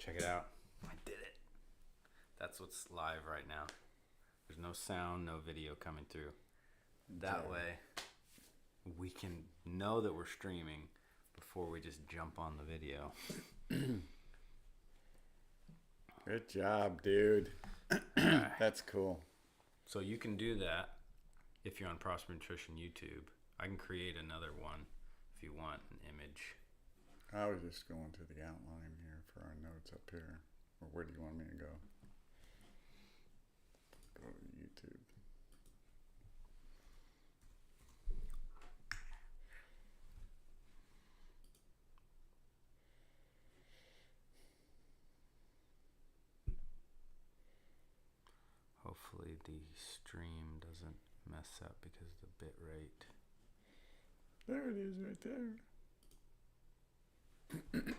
Check it out. I did it. That's what's live right now. There's no sound, no video coming through. That way, we can know that we're streaming before we just jump on the video. Good job, dude. That's cool. So you can do that if you're on Prosper Nutrition YouTube. I can create another one if you want an image. I was just going to the outline here for our notes up here. Or where do you want me to go? Go to YouTube. Hopefully the stream doesn't mess up because of the bit rate. There it is right there. Have you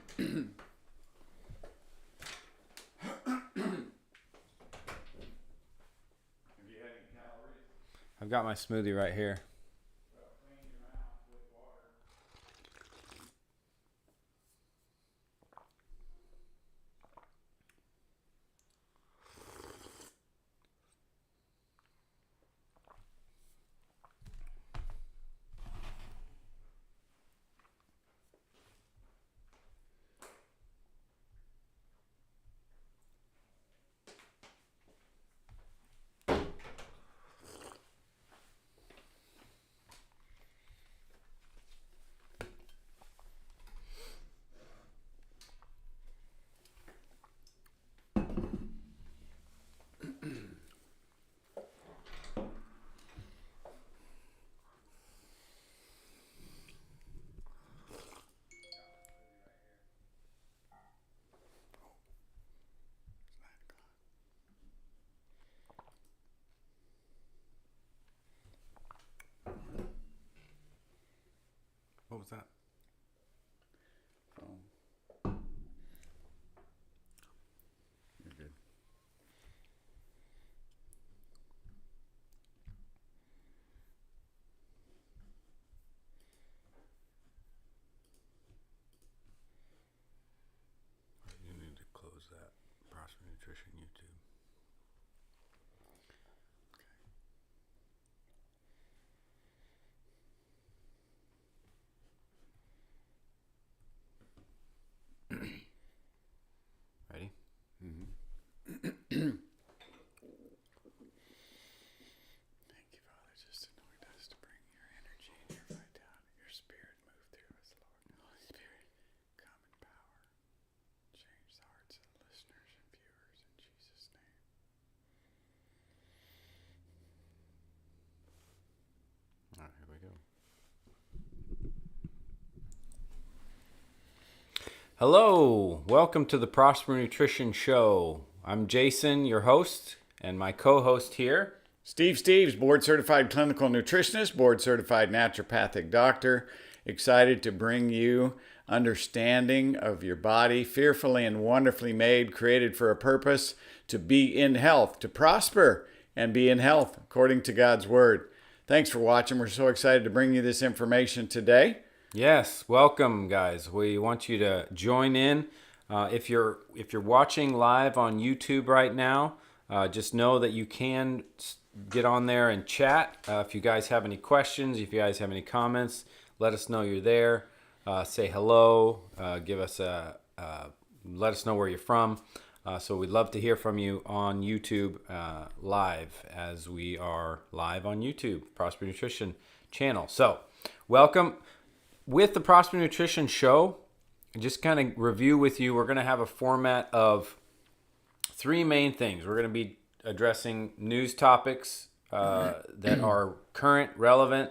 had any calories? I've got my smoothie right here. Well, clean your mouth with water. What was that? You're good. You need to close that Prosper Nutrition YouTube. Ready? Mm-hmm. Thank you, Father, just anoint us to bring your energy and your vitality, your spirit move through us, Lord. Holy Spirit, come in power. Change the hearts of the listeners and viewers in Jesus' name. All right, here we go. Hello, welcome to the Prosper Nutrition Show. I'm Jason, your host, and my co-host here. Steve Steves, board-certified clinical nutritionist, board-certified naturopathic doctor, excited to bring you understanding of your body, fearfully and wonderfully made, created for a purpose, to be in health, to prosper and be in health, according to God's Word. Thanks for watching. We're so excited to bring you this information today. Yes, welcome, guys. We want you to join in. If you're watching live on YouTube right now, just know that you can get on there and chat. If you guys have any questions, if you guys have any comments, let us know you're there. Say hello. Give us let us know where you're from. So we'd love to hear from you on YouTube live, as we are live on YouTube, Prosper Nutrition channel. So welcome. With the Prosper Nutrition Show, just kind of review with you, we're going to have a format of three main things. We're going to be addressing news topics that are current, relevant.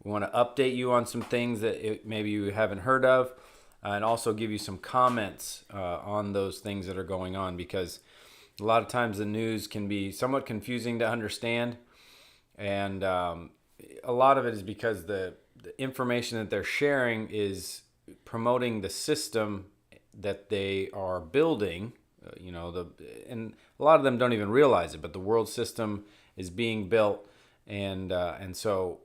We want to update you on some things that maybe you haven't heard of, and also give you some comments on those things that are going on, because a lot of times the news can be somewhat confusing to understand, and a lot of it is because the information that they're sharing is promoting the system that they are building. And a lot of them don't even realize it, but the world system is being built, and so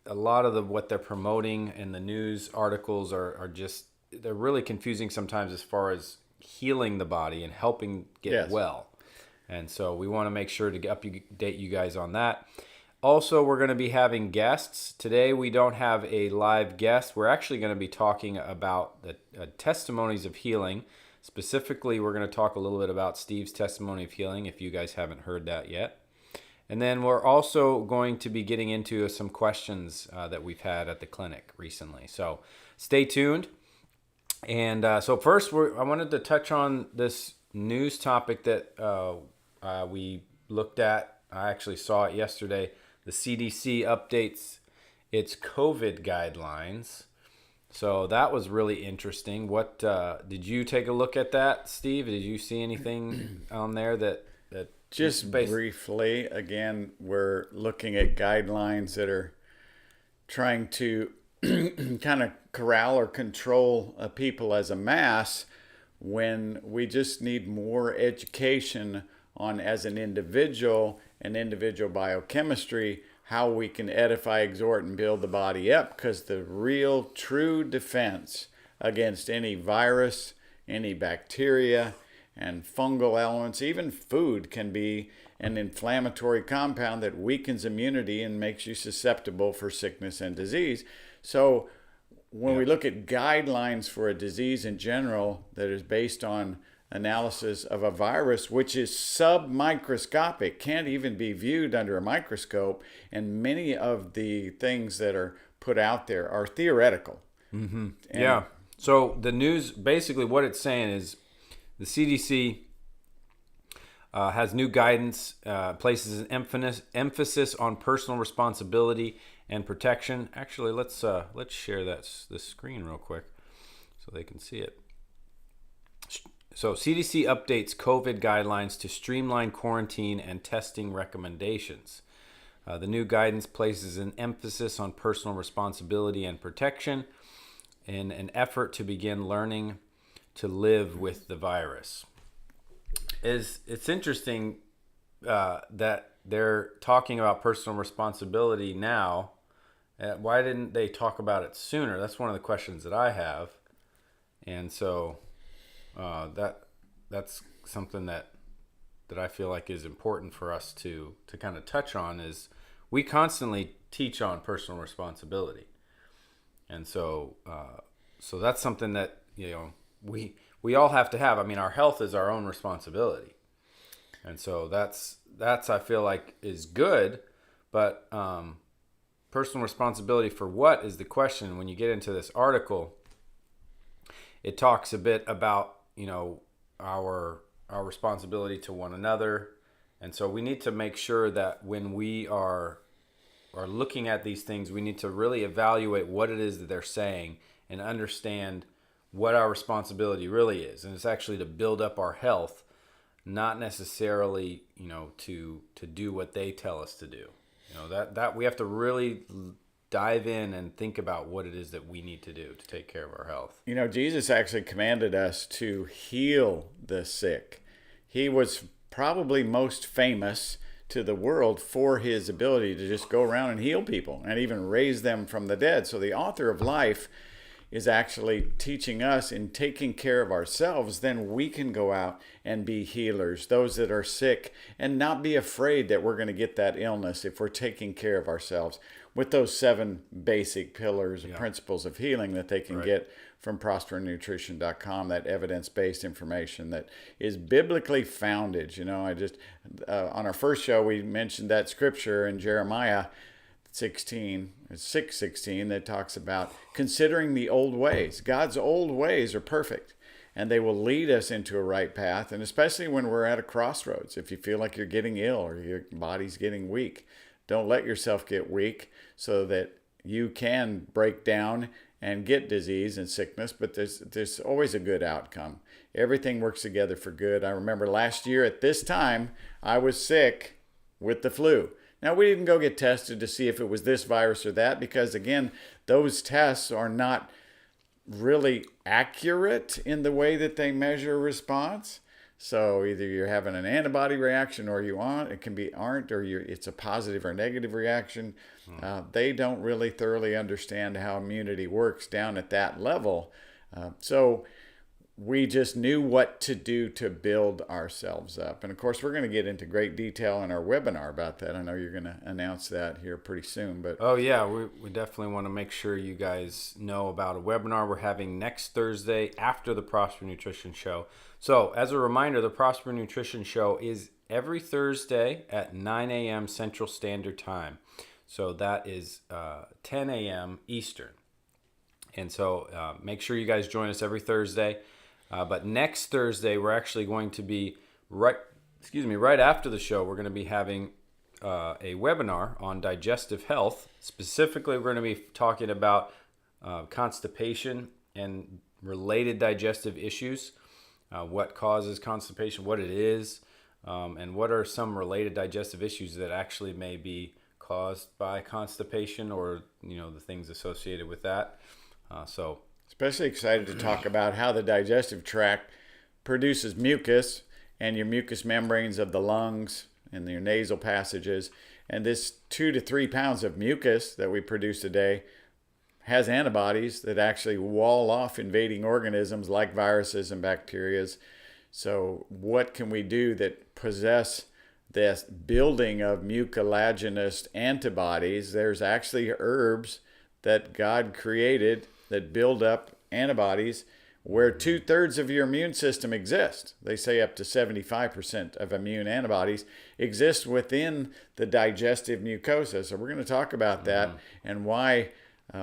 a lot of what they're promoting and the news articles are just, they're really confusing sometimes as far as healing the body and helping get Yes. well. And so we want to make sure to update you guys on that. Also, we're going to be having guests. Today, we don't have a live guest. We're actually going to be talking about the testimonies of healing. Specifically, we're going to talk a little bit about Steve's testimony of healing, if you guys haven't heard that yet. And then we're also going to be getting into some questions that we've had at the clinic recently. So stay tuned. And so first, I wanted to touch on this news topic that we looked at. I actually saw it yesterday. The CDC updates its COVID guidelines. So that was really interesting. What did you take a look at that, Steve? Did you see anything on there that Just briefly, again, we're looking at guidelines that are trying to kind of corral or control people as a mass, when we just need more education on, as an individual biochemistry, how we can edify, exhort, and build the body up. Because the real, true defense against any virus, any bacteria, and fungal elements, even food, can be an inflammatory compound that weakens immunity and makes you susceptible for sickness and disease. So when we look at guidelines for a disease in general that is based on analysis of a virus, which is submicroscopic, can't even be viewed under a microscope, and many of the things that are put out there are theoretical. Mm-hmm. Yeah. So the news, basically what it's saying is the CDC has new guidance, places an emphasis on personal responsibility and protection. Actually, let's share this screen real quick so they can see it. So CDC updates COVID guidelines to streamline quarantine and testing recommendations. The new guidance places an emphasis on personal responsibility and protection in an effort to begin learning to live with the virus. It's interesting that they're talking about personal responsibility now. Why didn't they talk about it sooner? That's one of the questions that I have. And so that's something that I feel like is important for us to kind of touch on. Is we constantly teach on personal responsibility, and so that's something that we all have to have. I mean, our health is our own responsibility, and so that's I feel like is good, but personal responsibility for what is the question. When you get into this article, it talks a bit about our responsibility to one another, and so we need to make sure that when we are looking at these things, we need to really evaluate what it is that they're saying and understand what our responsibility really is. And it's actually to build up our health, not necessarily to do what they tell us to do. That we have to really dive in and think about what it is that we need to do to take care of our health. Jesus actually commanded us to heal the sick. He was probably most famous to the world for his ability to just go around and heal people and even raise them from the dead. So the author of life is actually teaching us, in taking care of ourselves, then we can go out and be healers, those that are sick, and not be afraid that we're going to get that illness if we're taking care of ourselves with those 7 basic pillars and principles of healing that they can get from prospernutrition.com, that evidence-based information that is biblically founded. On our first show, we mentioned that scripture in Jeremiah 6:16 that talks about considering the old ways. God's old ways are perfect, and they will lead us into a right path. And especially when we're at a crossroads, if you feel like you're getting ill or your body's getting weak, don't let yourself get weak so that you can break down and get disease and sickness. But there's always a good outcome. Everything works together for good. I remember last year at this time, I was sick with the flu. Now, we didn't go get tested to see if it was this virus or that, because, again, those tests are not really accurate in the way that they measure response. So either you're having an antibody reaction or you aren't. It can be aren't, or it's a positive or negative reaction. They don't really thoroughly understand how immunity works down at that level. So we just knew what to do to build ourselves up. And of course, we're going to get into great detail in our webinar about that. I know you're going to announce that here pretty soon. But oh yeah, we definitely want to make sure you guys know about a webinar we're having next Thursday after the Prosper Nutrition Show. So as a reminder, the Prosper Nutrition Show is every Thursday at 9 a.m. Central Standard Time. So that is 10 a.m. Eastern. And so make sure you guys join us every Thursday. But next Thursday, we're actually going to be right after the show. We're going to be having a webinar on digestive health. Specifically, we're going to be talking about constipation and related digestive issues. What causes constipation, what it is, and what are some related digestive issues that actually may be caused by constipation, or the things associated with that. Especially excited to talk about how the digestive tract produces mucus and your mucous membranes of the lungs and your nasal passages. And this 2 to 3 pounds of mucus that we produce a day has antibodies that actually wall off invading organisms like viruses and bacteria. So what can we do that possess this building of mucilaginous antibodies? There's actually herbs that God created that build up antibodies where 2/3 of your immune system exist. They say up to 75% of immune antibodies exist within the digestive mucosa. So we're going to talk about that and why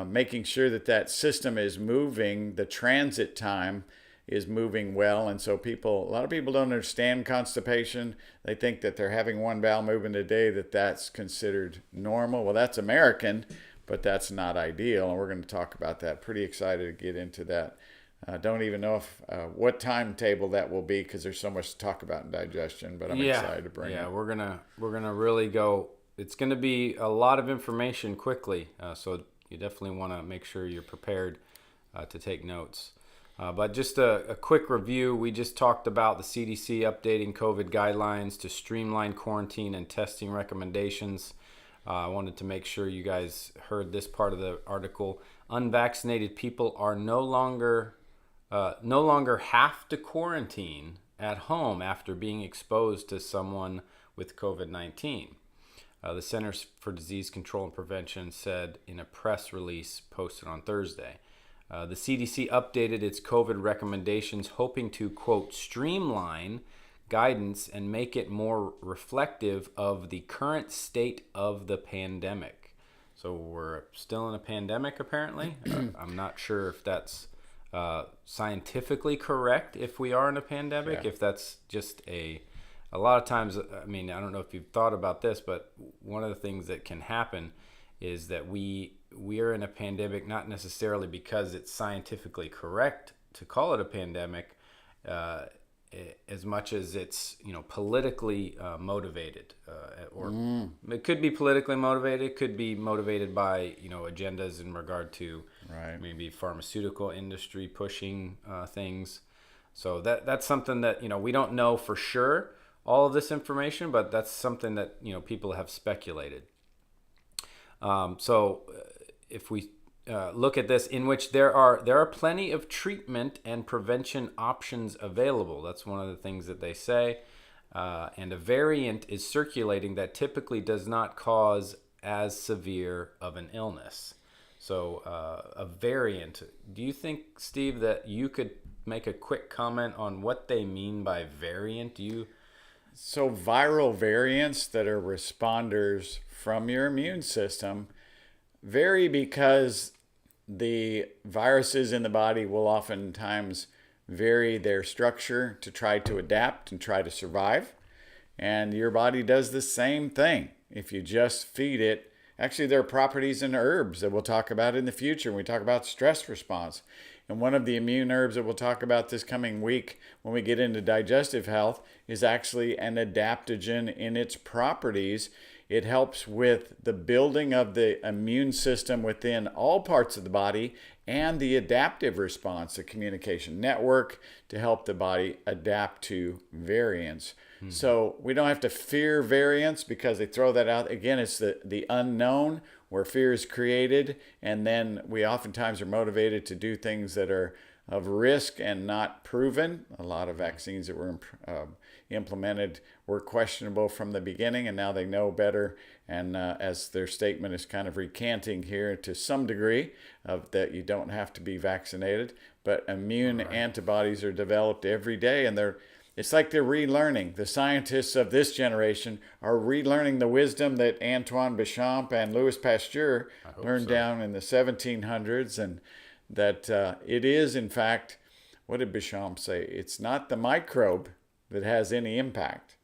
making sure that that system is moving, the transit time is moving well. And so a lot of people don't understand constipation. They think that they're having one bowel movement a day, that's considered normal. Well, that's American, but that's not ideal, and we're going to talk about that. Pretty excited to get into that. Don't even know what timetable that will be, because there's so much to talk about in digestion, but I'm excited to bring it. Yeah, we're gonna really go. It's going to be a lot of information quickly, so you definitely want to make sure you're prepared to take notes. But just a quick review. We just talked about the CDC updating COVID guidelines to streamline quarantine and testing recommendations. I wanted to make sure you guys heard this part of the article. Unvaccinated people are no longer have to quarantine at home after being exposed to someone with COVID-19. The Centers for Disease Control and Prevention said in a press release posted on Thursday. The CDC updated its COVID recommendations, hoping to, quote, streamline guidance and make it more reflective of the current state of the pandemic. So we're still in a pandemic, apparently. I'm not sure if that's scientifically correct, if we are in a pandemic, if that's just a lot of times, I mean, I don't know if you've thought about this, but one of the things that can happen is that we are in a pandemic, not necessarily because it's scientifically correct to call it a pandemic, as much as it's politically motivated, or it could be politically motivated. It could be motivated by agendas in regard to maybe pharmaceutical industry pushing things. So that's something that we don't know for sure, all of this information, but that's something that people have speculated. So if we look at this, in which there are plenty of treatment and prevention options available. That's one of the things that they say. And a variant is circulating that typically does not cause as severe of an illness. So a variant. Do you think, Steve, that you could make a quick comment on what they mean by variant? So viral variants that are responders from your immune system vary because the viruses in the body will oftentimes vary their structure to try to adapt and try to survive. And your body does the same thing if you just feed it. Actually, there are properties in herbs that we'll talk about in the future when we talk about stress response. And one of the immune herbs that we'll talk about this coming week when we get into digestive health is actually an adaptogen in its properties. It helps with the building of the immune system within all parts of the body and the adaptive response, the communication network, to help the body adapt to variants. So we don't have to fear variants because they throw that out. Again, it's the unknown where fear is created, and then we oftentimes are motivated to do things that are of risk and not proven. A lot of vaccines that were implemented were questionable from the beginning, and now they know better. And as their statement is kind of recanting here to some degree, of that you don't have to be vaccinated, but immune antibodies are developed every day, and it's like they're relearning. The scientists of this generation are relearning the wisdom that Antoine Béchamp and Louis Pasteur learned down in the 1700s, and that it is, in fact, what did Béchamp say? It's not the microbe that has any impact,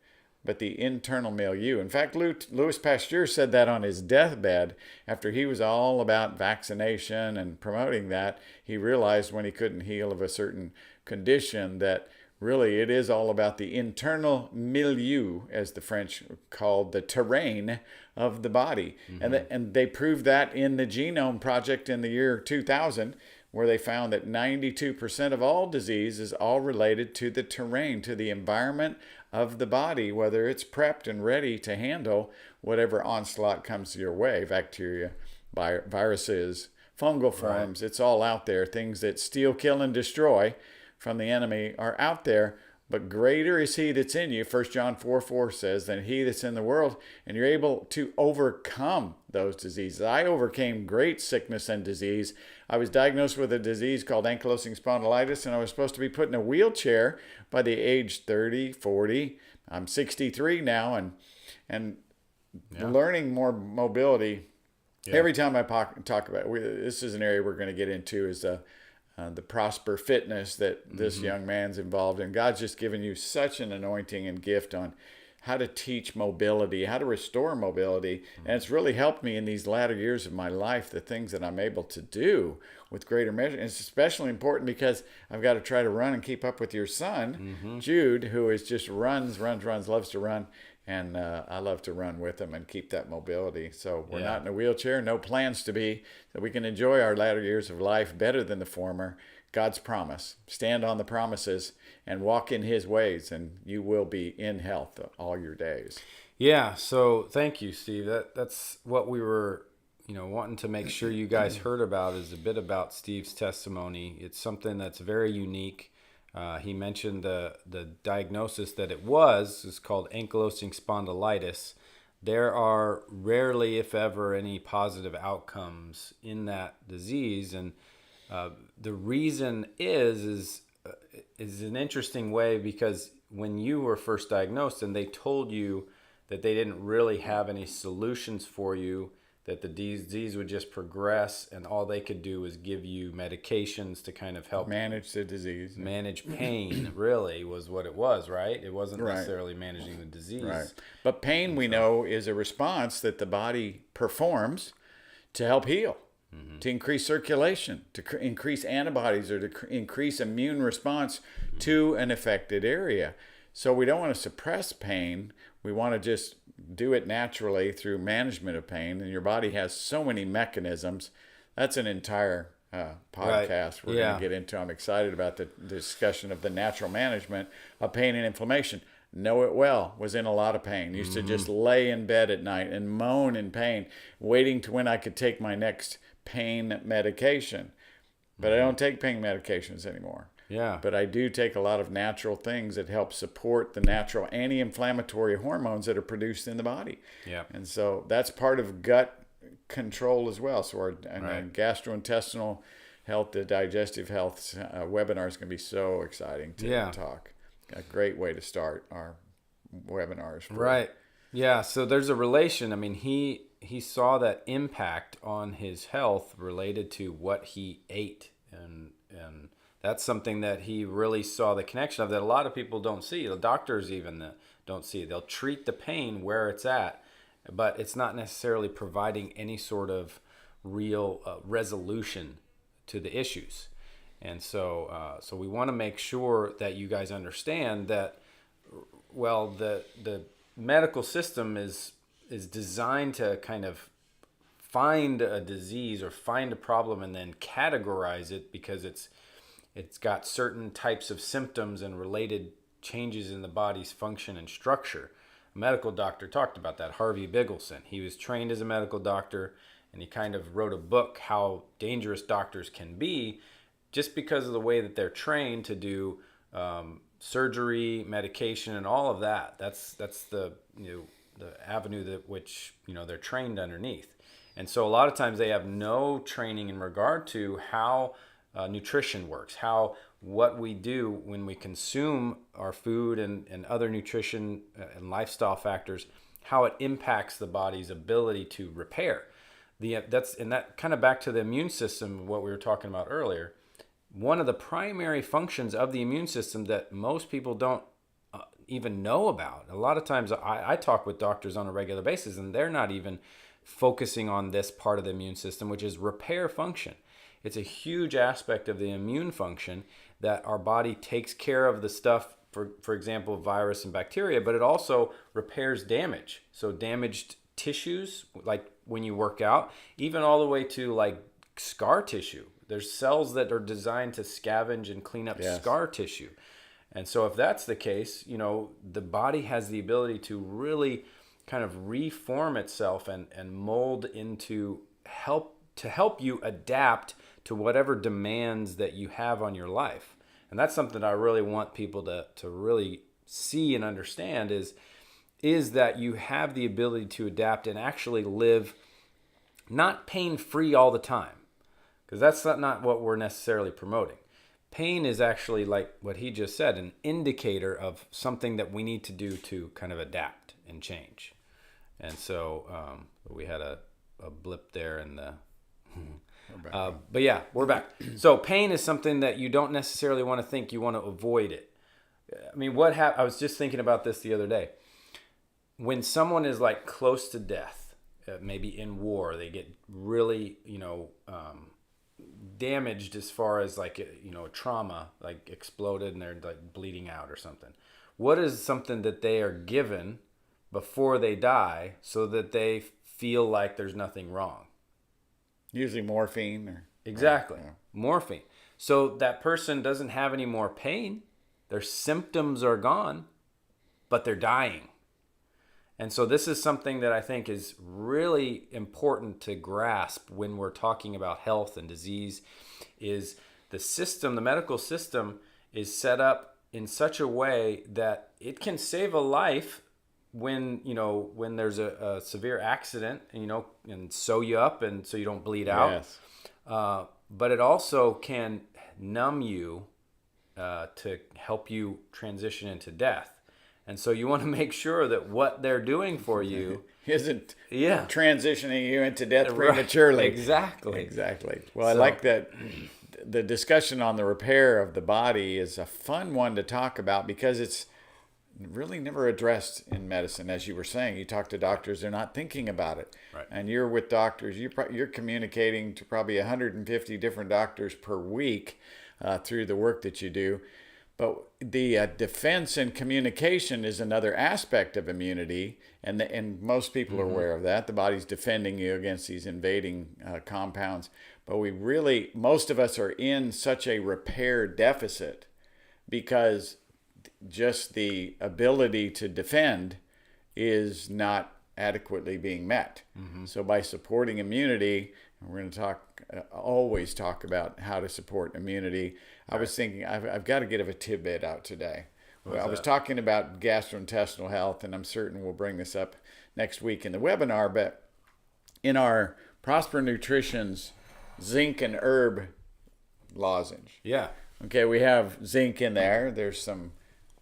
but the internal milieu. In fact, Louis Pasteur said that on his deathbed after he was all about vaccination and promoting that. He realized when he couldn't heal of a certain condition that really it is all about the internal milieu, as the French called the terrain of the body. And they proved that in the Genome Project in the year 2000, where they found that 92% of all disease is all related to the terrain, to the environment of the body, whether it's prepped and ready to handle whatever onslaught comes your way, bacteria, viruses, fungal forms. It's all out there. Things that steal, kill, and destroy from the enemy are out there, but greater is he that's in you, 1 John 4:4 says, than he that's in the world, and you're able to overcome those diseases. I overcame great sickness and disease. I was diagnosed with a disease called Ankylosing Spondylitis, and I was supposed to be put in a wheelchair by the age 30, 40. I'm 63 now, and learning more mobility. Every time I talk about it, this is an area we're going to get into, is the Prosper Fitness that this young man's involved in. God's just given you such an anointing and gift on how to teach mobility, how to restore mobility. And it's really helped me in these latter years of my life, the things that I'm able to do with greater measure. And it's especially important because I've got to try to run and keep up with your son, Jude, who is just runs, loves to run. And I love to run with him and keep that mobility. So we're not in a wheelchair, no plans to be, so we can enjoy our latter years of life better than the former. God's promise. Stand on the promises and walk in his ways, and you will be in health all your days. Yeah, so thank you, Steve. That's what we were, wanting to make sure you guys heard about, is a bit about Steve's testimony. It's something that's very unique. He mentioned the diagnosis that it is called ankylosing spondylitis. There are rarely, if ever, any positive outcomes in that disease, and the reason is an interesting way, because when you were first diagnosed and they told you that they didn't really have any solutions for you, that the disease would just progress, and all they could do was give you medications to kind of help manage the disease. Manage pain, really, was what it was, right? It wasn't necessarily managing the disease. Right. But pain, we know, is a response that the body performs to help heal, to increase circulation, to increase antibodies, or to increase immune response to an affected area. So we don't want to suppress pain. We want to just do it naturally through management of pain. And your body has so many mechanisms. That's an entire podcast we're going to get into. I'm excited about the discussion of the natural management of pain and inflammation. Know it well. Was in a lot of pain. Used to just lay in bed at night and moan in pain, waiting to when I could take my next pain medication. But I don't take pain medications anymore. Yeah. But I do take a lot of natural things that help support the natural anti-inflammatory hormones that are produced in the body. Yeah. And so that's part of gut control as well. So our gastrointestinal health, the digestive health webinar is going to be so exciting to talk. A great way to start our webinars. Right. Yeah. So there's a relation. I mean, he saw that impact on his health related to what he ate, and that's something that he really saw the connection of, that a lot of people don't see. The doctors even don't see. They'll treat the pain where it's at, but it's not necessarily providing any sort of real resolution to the issues. And so we want to make sure that you guys understand that, well, the medical system is designed to kind of find a disease or find a problem and then categorize it, because it's got certain types of symptoms and related changes in the body's function and structure. A medical doctor talked about that, Harvey Bigelson. He was trained as a medical doctor, and he kind of wrote a book, How Dangerous Doctors Can Be, just because of the way that they're trained to do surgery, medication, and all of that. That's the the avenue that which they're trained underneath. And so a lot of times they have no training in regard to how nutrition works, how what we do when we consume our food and other nutrition and lifestyle factors, how it impacts the body's ability to repair. That kind of back to the immune system, what we were talking about earlier. One of the primary functions of the immune system that most people don't even know about. A lot of times I talk with doctors on a regular basis, and they're not even focusing on this part of the immune system, which is repair function. It's a huge aspect of the immune function that our body takes care of the stuff, for example, virus and bacteria, but it also repairs damage. So damaged tissues, like when you work out, even all the way to like scar tissue. There's cells that are designed to scavenge and clean up scar tissue. And so if that's the case, the body has the ability to really kind of reform itself and mold into help you adapt to whatever demands that you have on your life. And that's something I really want people to really see and understand is that you have the ability to adapt and actually live not pain-free all the time, because that's not what we're necessarily promoting. Pain is actually, like what he just said, an indicator of something that we need to do to kind of adapt and change. And so we had a blip there in the... but yeah, we're back. So pain is something that you don't necessarily want to think you want to avoid it. I mean, I was just thinking about this the other day. When someone is like close to death, maybe in war, they get really, damaged as far as like, a trauma, like exploded and they're like bleeding out or something. What is something that they are given before they die so that they feel like there's nothing wrong? Usually morphine. Exactly. Morphine. So that person doesn't have any more pain. Their symptoms are gone, but they're dying. And so this is something that I think is really important to grasp when we're talking about health and disease, is the medical system is set up in such a way that it can save a life when there's a severe accident and sew you up and so you don't bleed out. Yes. But it also can numb you to help you transition into death. And so you want to make sure that what they're doing for you isn't transitioning you into death prematurely. Right. Exactly. Well, I like that the discussion on the repair of the body is a fun one to talk about because it's really never addressed in medicine. As you were saying, you talk to doctors, they're not thinking about it. Right. And you're with doctors, you're communicating to probably 150 different doctors per week through the work that you do. But the defense and communication is another aspect of immunity, and most people are aware of that. The body's defending you against these invading compounds. But most of us are in such a repair deficit because just the ability to defend is not adequately being met. So by supporting immunity, and we're going to always talk about how to support immunity. I was thinking I've got to get a tidbit out today. I was talking about gastrointestinal health, and I'm certain we'll bring this up next week in the webinar, but in our Prosper Nutrition's zinc and herb lozenge. Yeah. Okay, we have zinc in there. There's some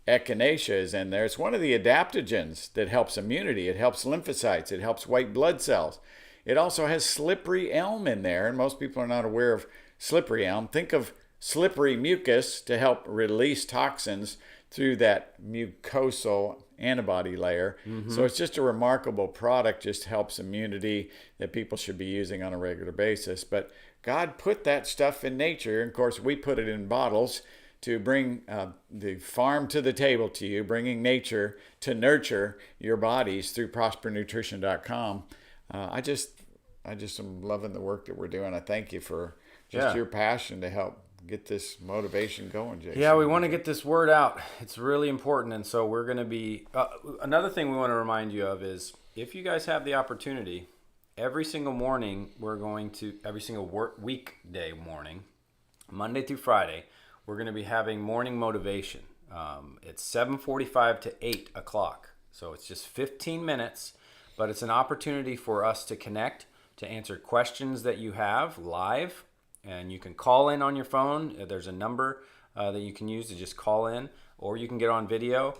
echinacea in there. It's one of the adaptogens that helps immunity. It helps lymphocytes. It helps white blood cells. It also has slippery elm in there, and most people are not aware of slippery elm. Think of slippery mucus to help release toxins through that mucosal antibody layer. So it's just a remarkable product, just helps immunity that people should be using on a regular basis. But God put that stuff in nature, and of course we put it in bottles to bring the farm to the table to you, bringing nature to nurture your bodies through prospernutrition.com. I just am loving the work that we're doing. I thank you for just your passion to help get this motivation going, Jason. Yeah, we want to get this word out. It's really important. And so we're going to be... another thing we want to remind you of is if you guys have the opportunity, every single morning, every single weekday morning, Monday through Friday, we're going to be having morning motivation. It's 7:45 to 8 o'clock. So it's just 15 minutes, but it's an opportunity for us to connect, to answer questions that you have live. And you can call in on your phone. There's a number that you can use to just call in, or you can get on video.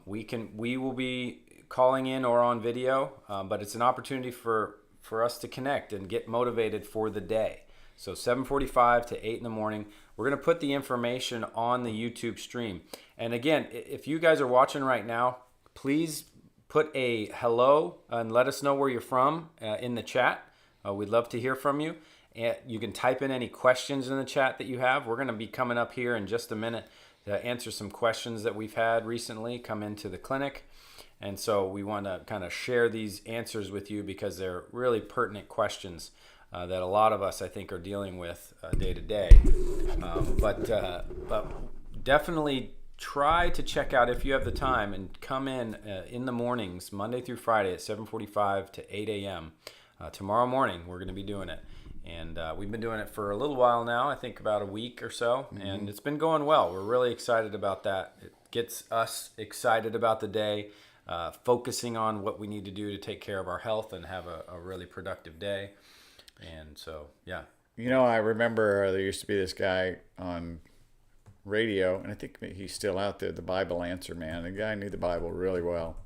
We will be calling in or on video, but it's an opportunity for us to connect and get motivated for the day. So 7:45 to 8 in the morning. We're going to put the information on the YouTube stream. And again, if you guys are watching right now, please put a hello and let us know where you're from in the chat. We'd love to hear from you. And you can type in any questions in the chat that you have. We're going to be coming up here in just a minute to answer some questions that we've had recently come into the clinic. And so we want to kind of share these answers with you because they're really pertinent questions that a lot of us, I think, are dealing with day to day. But definitely try to check out, if you have the time, and come in the mornings, Monday through Friday at 7:45 to 8 a.m. Tomorrow morning, we're going to be doing it. And we've been doing it for a little while now, I think about a week or so, and it's been going well. We're really excited about that. It gets us excited about the day, focusing on what we need to do to take care of our health and have a really productive day. And so, yeah. You know, I remember there used to be this guy on radio, and I think he's still out there, the Bible Answer Man. The guy knew the Bible really well.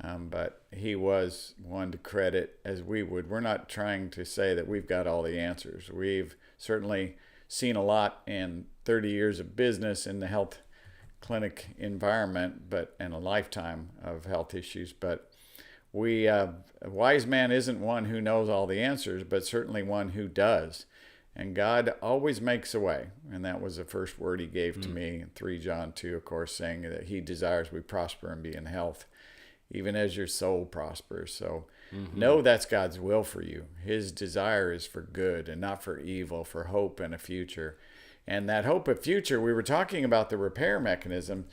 But he was one to credit, as we would. We're not trying to say that we've got all the answers. We've certainly seen a lot in 30 years of business in the health clinic environment, and a lifetime of health issues. But a wise man isn't one who knows all the answers, but certainly one who does. And God always makes a way. And that was the first word he gave to me in 3 John 2, of course, saying that he desires we prosper and be in health, even as your soul prospers. So know that's God's will for you. His desire is for good and not for evil, for hope and a future. And that hope of future, we were talking about the repair mechanism.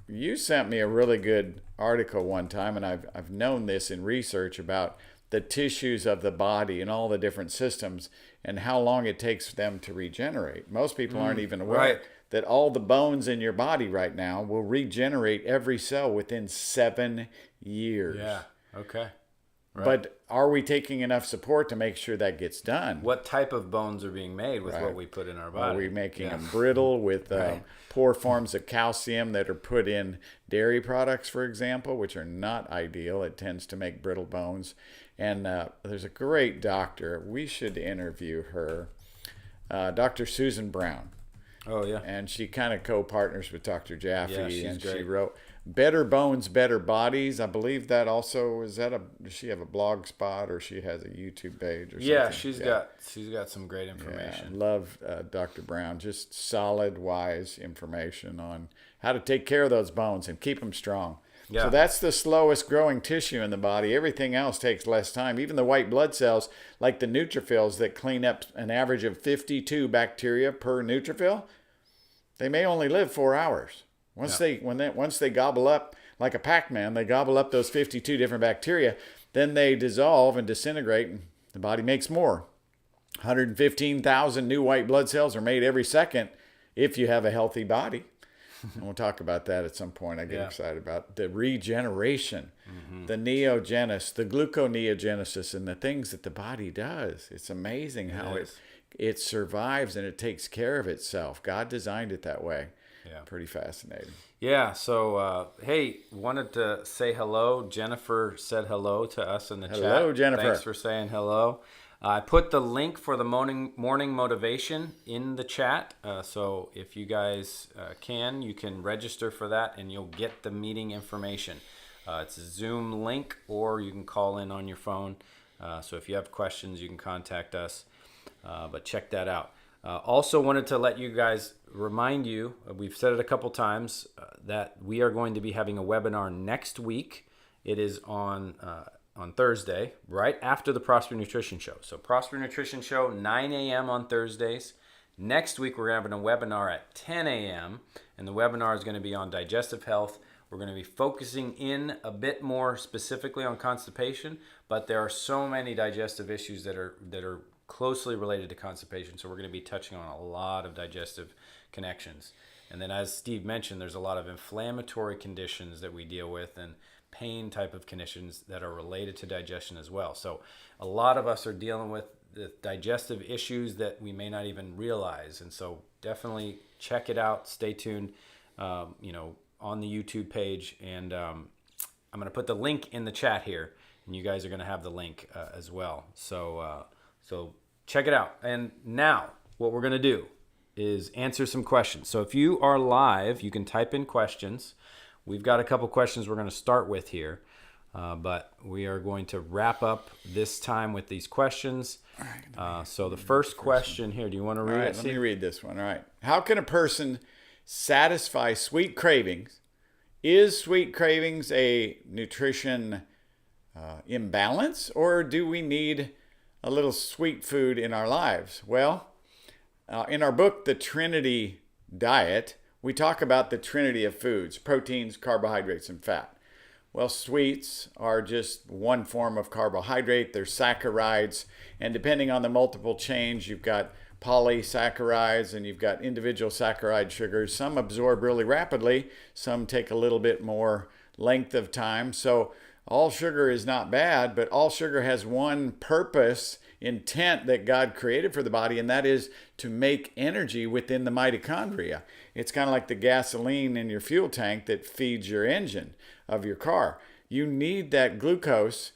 You sent me a really good article one time, and I've known this in research about the tissues of the body and all the different systems and how long it takes them to regenerate. Most people aren't even aware that all the bones in your body right now will regenerate every cell within 7 years. Yeah, okay. Right. But are we taking enough support to make sure that gets done? What type of bones are being made with what we put in our body? Are we making them brittle with poor forms of calcium that are put in dairy products, for example, which are not ideal? It tends to make brittle bones. And there's a great doctor. We should interview her, Dr. Susan Brown. Oh, yeah. And she kind of co-partners with Dr. Jaffe. Yeah, she's and great. She wrote Better Bones, Better Bodies. I believe that also, does she have a blog spot, or she has a YouTube page or something? Yeah, she's got some great information. Yeah, I love Dr. Brown. Just solid, wise information on how to take care of those bones and keep them strong. Yeah. So that's the slowest growing tissue in the body. Everything else takes less time. Even the white blood cells, like the neutrophils that clean up an average of 52 bacteria per neutrophil, they may only live 4 hours. Once they gobble up, like a Pac-Man, they gobble up those 52 different bacteria, then they dissolve and disintegrate, and the body makes more. 115,000 new white blood cells are made every second if you have a healthy body. And we'll talk about that at some point. I get excited about the regeneration, the neogenesis, the gluconeogenesis, and the things that the body does. It's amazing how it survives and it takes care of itself. God designed it that way. Yeah. Pretty fascinating. Yeah. So, hey, wanted to say hello. Jennifer said hello to us in the chat. Hello, Jennifer. Thanks for saying hello. I put the link for the morning motivation in the chat. So if you guys you can register for that and you'll get the meeting information. It's a Zoom link, or you can call in on your phone. So if you have questions, you can contact us. But check that out. Also wanted to let you guys remind you, we've said it a couple times, that we are going to be having a webinar next week. It is on Thursday, right after the Prosper Nutrition Show. So Prosper Nutrition Show, 9 a.m. on Thursdays. Next week, we're having a webinar at 10 a.m. And the webinar is going to be on digestive health. We're going to be focusing in a bit more specifically on constipation, but there are so many digestive issues that are closely related to constipation. So we're going to be touching on a lot of digestive connections. And then, as Steve mentioned, there's a lot of inflammatory conditions that we deal with and pain type of conditions that are related to digestion as well. So a lot of us are dealing with the digestive issues that we may not even realize. And so definitely check it out. Stay tuned, on the YouTube page. And I'm going to put the link in the chat here, and you guys are going to have the link as well. So check it out. And now what we're going to do is answer some questions. So if you are live, you can type in questions. We've got a couple questions we're going to start with here, but we are going to wrap up this time with these questions. So the first question here, do you want to read it? All right, let me read this one. All right. How can a person satisfy sweet cravings? Is sweet cravings a nutrition imbalance, or do we need a little sweet food in our lives? Well, in our book, The Trinity Diet, we talk about the trinity of foods: proteins, carbohydrates, and fat. Well, sweets are just one form of carbohydrate. They're saccharides, and depending on the multiple chains, you've got polysaccharides and you've got individual saccharide sugars. Some absorb really rapidly, some take a little bit more length of time. So all sugar is not bad, but all sugar has one purpose, intent that God created for the body, and that is to make energy within the mitochondria. It's kind of like the gasoline in your fuel tank that feeds your engine of your car. You need that glucose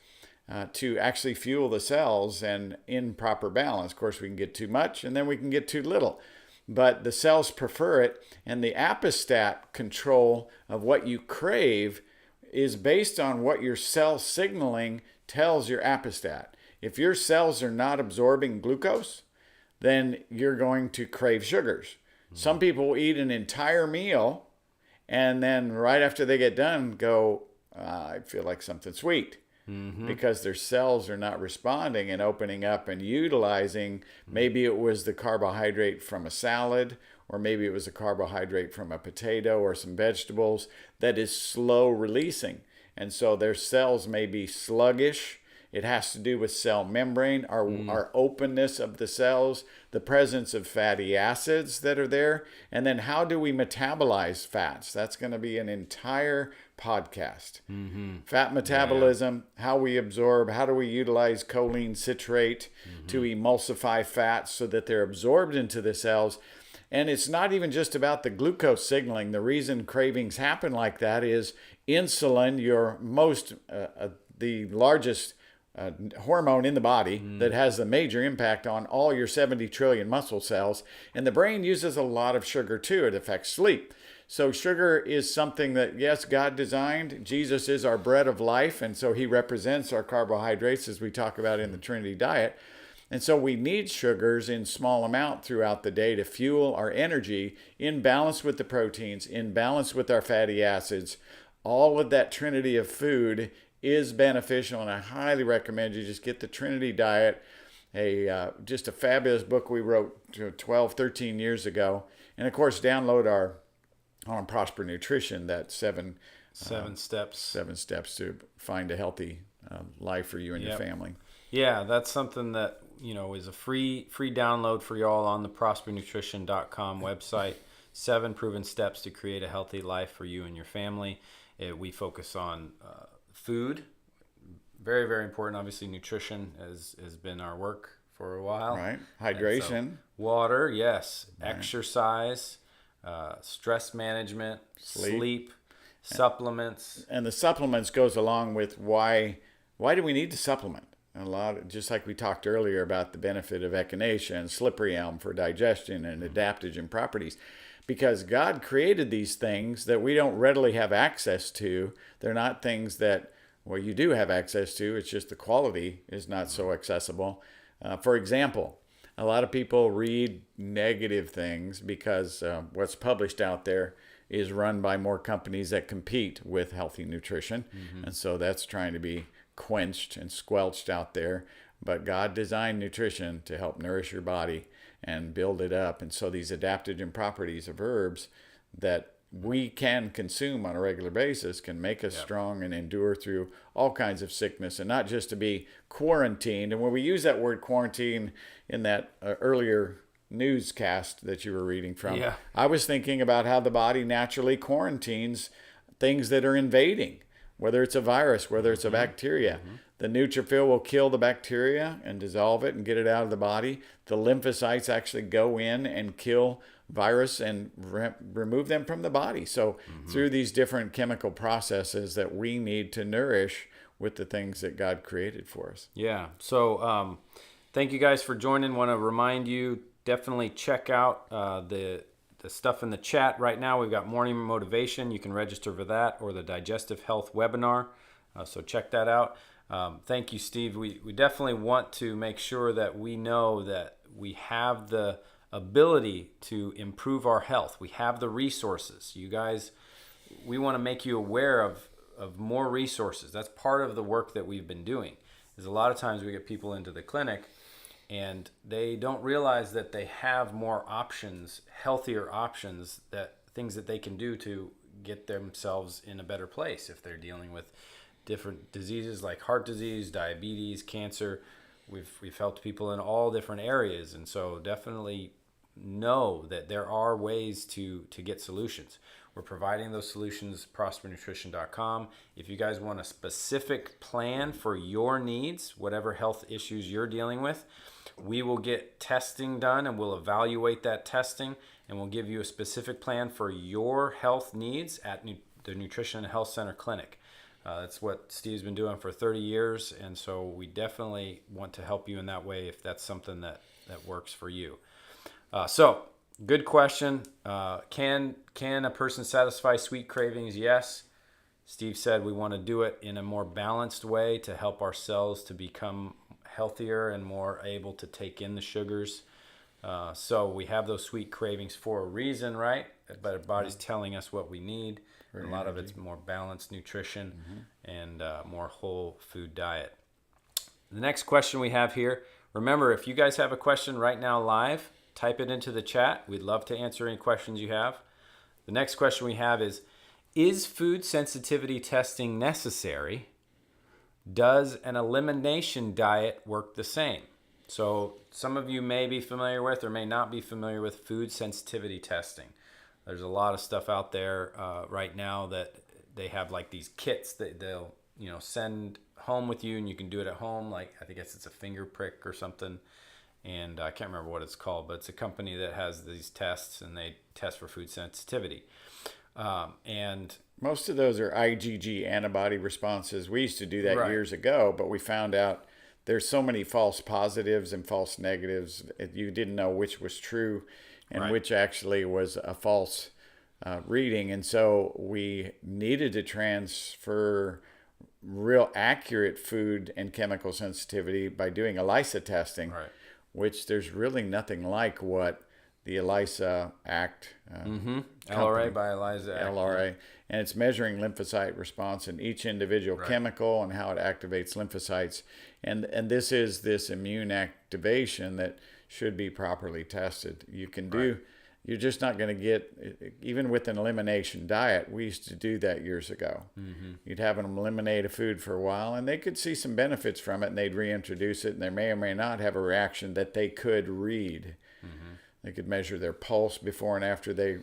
to actually fuel the cells and in proper balance. Of course, we can get too much and then we can get too little, but the cells prefer it, and the apostat control of what you crave is based on what your cell signaling tells your apostat. If your cells are not absorbing glucose, then you're going to crave sugars. Some people eat an entire meal and then right after they get done go, I feel like something sweet. Because their cells are not responding and opening up and utilizing. Maybe it was the carbohydrate from a salad, or maybe it was a carbohydrate from a potato or some vegetables that is slow releasing. And so their cells may be sluggish. It has to do with cell membrane, our openness of the cells, the presence of fatty acids that are there, and then how do we metabolize fats? That's going to be an entire podcast. Fat metabolism, how we absorb, how do we utilize choline citrate to emulsify fats so that they're absorbed into the cells. And it's not even just about the glucose signaling. The reason cravings happen like that is insulin, the largest hormone in the body that has a major impact on all your 70 trillion muscle cells. And the brain uses a lot of sugar too. It affects sleep. So sugar is something that, yes, God designed. Jesus is our bread of life, and so he represents our carbohydrates, as we talk about in the Trinity Diet. And so we need sugars in small amount throughout the day to fuel our energy, in balance with the proteins, in balance with our fatty acids. All of that trinity of food is beneficial, and I highly recommend you just get the Trinity Diet, just a fabulous book we wrote 12, 13 years ago. And of course, download our on Prosper Nutrition, that seven steps to find a healthy life for you and your family. Yeah, that's something that is a free download for y'all on the prospernutrition.com website. 7 proven steps to create a healthy life for you and your family. We focus on food, very, very important. Obviously, nutrition has been our work for a while. Right. Hydration. So, water, yes. Right. Exercise, stress management, sleep, supplements. And the supplements goes along with why do we need to supplement? Just like we talked earlier about the benefit of echinacea and slippery elm for digestion and adaptogen properties. Because God created these things that we don't readily have access to. They're not things that, you do have access to. It's just the quality is not so accessible. For example, a lot of people read negative things because what's published out there is run by more companies that compete with healthy nutrition. And so that's trying to be quenched and squelched out there. But God designed nutrition to help nourish your body and build it up. And so these adaptogen properties of herbs that we can consume on a regular basis can make us strong and endure through all kinds of sickness, and not just to be quarantined. And when we use that word quarantine in that earlier newscast that you were reading from, I was thinking about how the body naturally quarantines things that are invading, whether it's a virus, whether it's a bacteria. The neutrophil will kill the bacteria and dissolve it and get it out of the body. The lymphocytes actually go in and kill virus and remove them from the body. So through these different chemical processes that we need to nourish with the things that God created for us. Yeah. So thank you guys for joining. Want to remind you, definitely check out the stuff in the chat right now. We've got morning motivation. You can register for that, or the digestive health webinar. So check that out. Thank you, Steve. We definitely want to make sure that we know that we have the ability to improve our health. We have the resources. You guys, we want to make you aware of more resources. That's part of the work that we've been doing. Is a lot of times we get people into the clinic and they don't realize that they have more options, healthier options, that things that they can do to get themselves in a better place if they're dealing with different diseases like heart disease, diabetes, cancer. We've helped people in all different areas, and so definitely know that there are ways to get solutions. We're providing those solutions, prospernutrition.com. If you guys want a specific plan for your needs, whatever health issues you're dealing with, we will get testing done and we'll evaluate that testing and we'll give you a specific plan for your health needs at the Nutrition and Health Center Clinic. That's what Steve's been doing for 30 years, and so we definitely want to help you in that way if that's something that works for you. So, good question. Can a person satisfy sweet cravings? Yes. Steve said we want to do it in a more balanced way to help our cells to become healthier and more able to take in the sugars. So we have those sweet cravings for a reason, right? But our body's telling us what we need. A lot of it's more balanced nutrition and more whole food diet. The next question we have here, remember, if you guys have a question right now live, type it into the chat. We'd love to answer any questions you have. The next question we have is food sensitivity testing necessary? Does an elimination diet work the same? So some of you may be familiar with or may not be familiar with food sensitivity testing. There's a lot of stuff out there right now that they have like these kits that they'll send home with you, and you can do it at home. Like I think it's a finger prick or something, and I can't remember what it's called, but it's a company that has these tests and they test for food sensitivity. And most of those are IgG antibody responses. We used to do that years ago, but we found out there's so many false positives and false negatives. You didn't know which was true and which actually was a false reading. And so we needed to transfer real accurate food and chemical sensitivity by doing ELISA testing, which there's really nothing like what the ELISA Act, LRA by ELISA Act. LRA, and it's measuring lymphocyte response in each individual chemical and how it activates lymphocytes. And this is this immune activation that should be properly tested. You can do, you're just not going to get, even with an elimination diet, we used to do that years ago. You'd have them eliminate a food for a while and they could see some benefits from it and they'd reintroduce it and they may or may not have a reaction that they could read. They could measure their pulse before and after they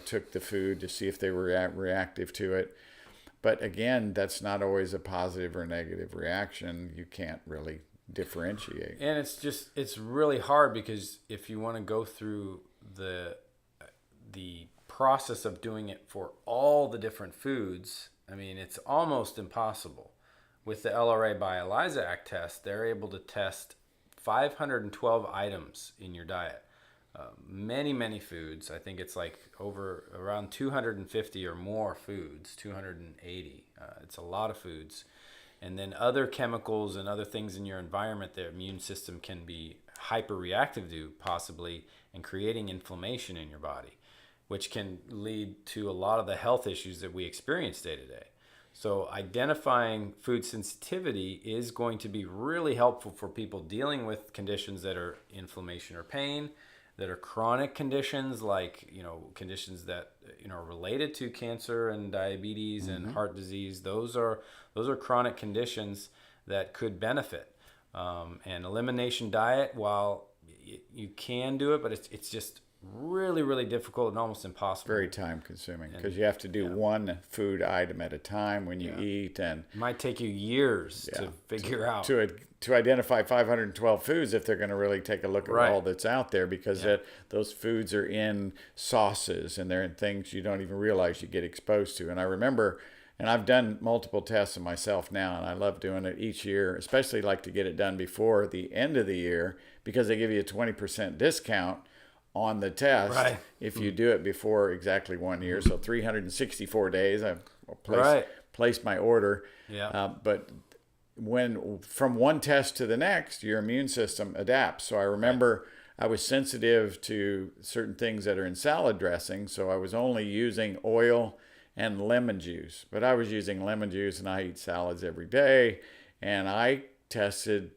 took the food to see if they were reactive to it. But again, that's not always a positive or negative reaction. You can't really differentiate. And it's really hard because if you want to go through the process of doing it for all the different foods, I mean, it's almost impossible. With the LRA by ELISA Act test, they're able to test 512 items in your diet. Many foods. I think it's like around 250 or more foods, 280. It's a lot of foods. And then other chemicals and other things in your environment, their immune system can be hyperreactive to possibly, and creating inflammation in your body, which can lead to a lot of the health issues that we experience day to day. So identifying food sensitivity is going to be really helpful for people dealing with conditions that are inflammation or pain, that are chronic conditions, like, conditions that, are related to cancer and diabetes and heart disease. Those are chronic conditions that could benefit. And elimination diet, while you can do it, but it's just really, really difficult and almost impossible. Very time consuming, because you have to do one food item at a time when you eat, and it might take you years to figure out to identify 512 foods if they're going to really take a look at all that's out there, because those foods are in sauces and they're in things you don't even realize you get exposed to. And I remember, and I've done multiple tests of myself now, and I love doing it each year, especially like to get it done before the end of the year, because they give you a 20% discount on the test if you do it before exactly 1 year. So 364 days, I placed my order. But when from one test to the next, your immune system adapts. So I remember I was sensitive to certain things that are in salad dressing, so I was only using oil and lemon juice. But I was using lemon juice, and I eat salads every day, and I tested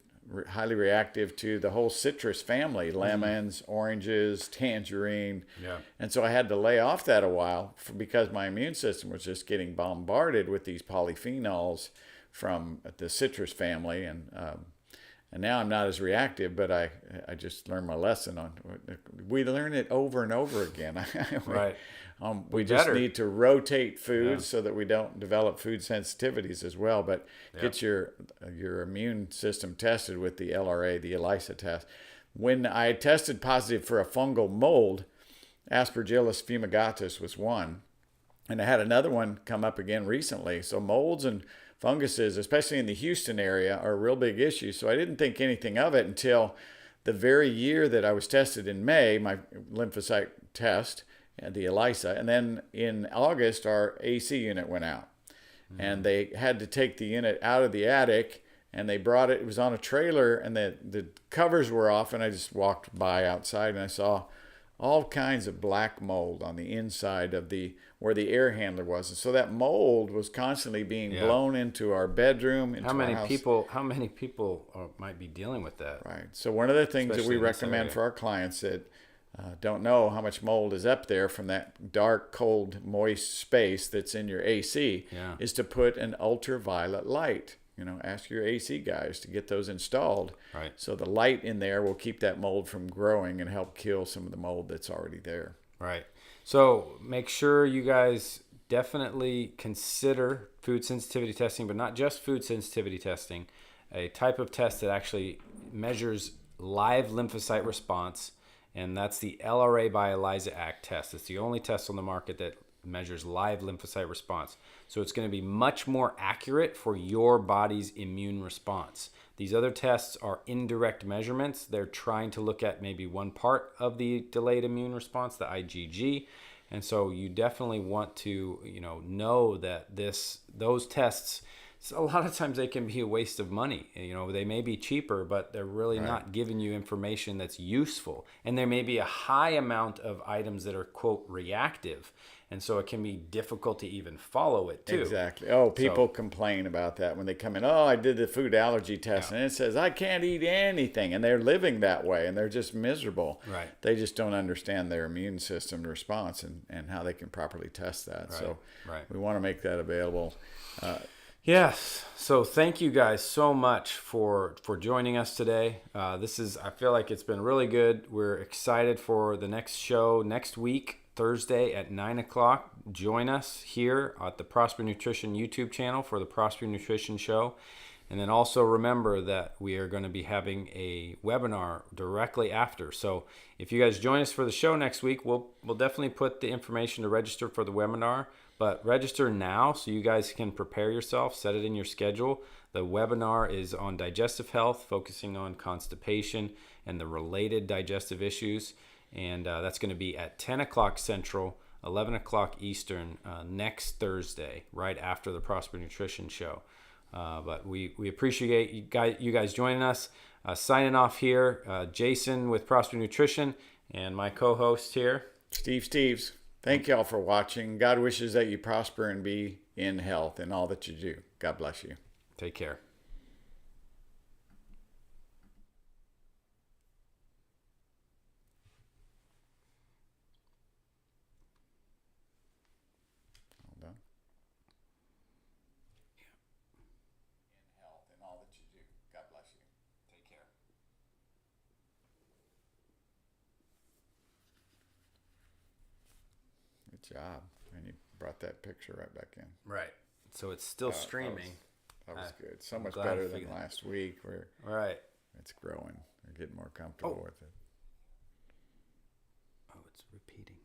highly reactive to the whole citrus family: lemons, oranges, tangerine. And so I had to lay off that a while because my immune system was just getting bombarded with these polyphenols from the citrus family. And now I'm not as reactive, but I just learned my lesson on. We learn it over and over again. We just need to rotate foods so that we don't develop food sensitivities as well. But get your immune system tested with the LRA, the ELISA test. When I tested positive for a fungal mold, Aspergillus fumigatus was one, and I had another one come up again recently. So molds and funguses, especially in the Houston area, are a real big issue. So I didn't think anything of it until the very year that I was tested in May, my lymphocyte test, and the ELISA. And then in August, our AC unit went out. And they had to take the unit out of the attic, and they brought it. It was on a trailer, and the covers were off, and I just walked by outside, and I saw all kinds of black mold on the inside of where the air handler was. And so that mold was constantly being blown into our bedroom, into How many our house. people might be dealing with that? Right. So one of the things that we recommend for our clients that don't know how much mold is up there from that dark, cold, moist space that's in your AC is to put an ultraviolet light. Ask your AC guys to get those installed. So the light in there will keep that mold from growing and help kill some of the mold that's already there. So make sure you guys definitely consider food sensitivity testing, but not just food sensitivity testing, a type of test that actually measures live lymphocyte response. And that's the LRA by ELISA Act test. It's the only test on the market that measures live lymphocyte response. So it's going to be much more accurate for your body's immune response. These other tests are indirect measurements. They're trying to look at maybe one part of the delayed immune response, the IgG. And so you definitely want to, know that those tests, so a lot of times they can be a waste of money. They may be cheaper, but they're really not giving you information that's useful. And there may be a high amount of items that are, quote, reactive. And so it can be difficult to even follow it, too. Exactly. People complain about that when they come in. I did the food allergy test, and it says, I can't eat anything. And they're living that way, and they're just miserable. They just don't understand their immune system response and how they can properly test that. So we want to make that available. Yes. So thank you guys so much for joining us today. I feel like it's been really good. We're excited for the next show next week, Thursday at 9 o'clock. Join us here at the Prosper Nutrition YouTube channel for the Prosper Nutrition Show. And then also remember that we are going to be having a webinar directly after. So if you guys join us for the show next week, we'll definitely put the information to register for the webinar. But register now so you guys can prepare yourself, set it in your schedule. The webinar is on digestive health, focusing on constipation and the related digestive issues. And that's going to be at 10 o'clock Central, 11 o'clock Eastern next Thursday, right after the Prosper Nutrition Show. But we appreciate you guys joining us. Signing off here, Jason with Prosper Nutrition and my co-host here, Steves. Thank y'all for watching. God wishes that you prosper and be in health in all that you do. God bless you. Take care. job. And you brought that picture right back in. Right. So it's still streaming. That was good. So much glad better I than figured- last week where Right. it's growing. We're getting more comfortable with it. Oh, it's repeating.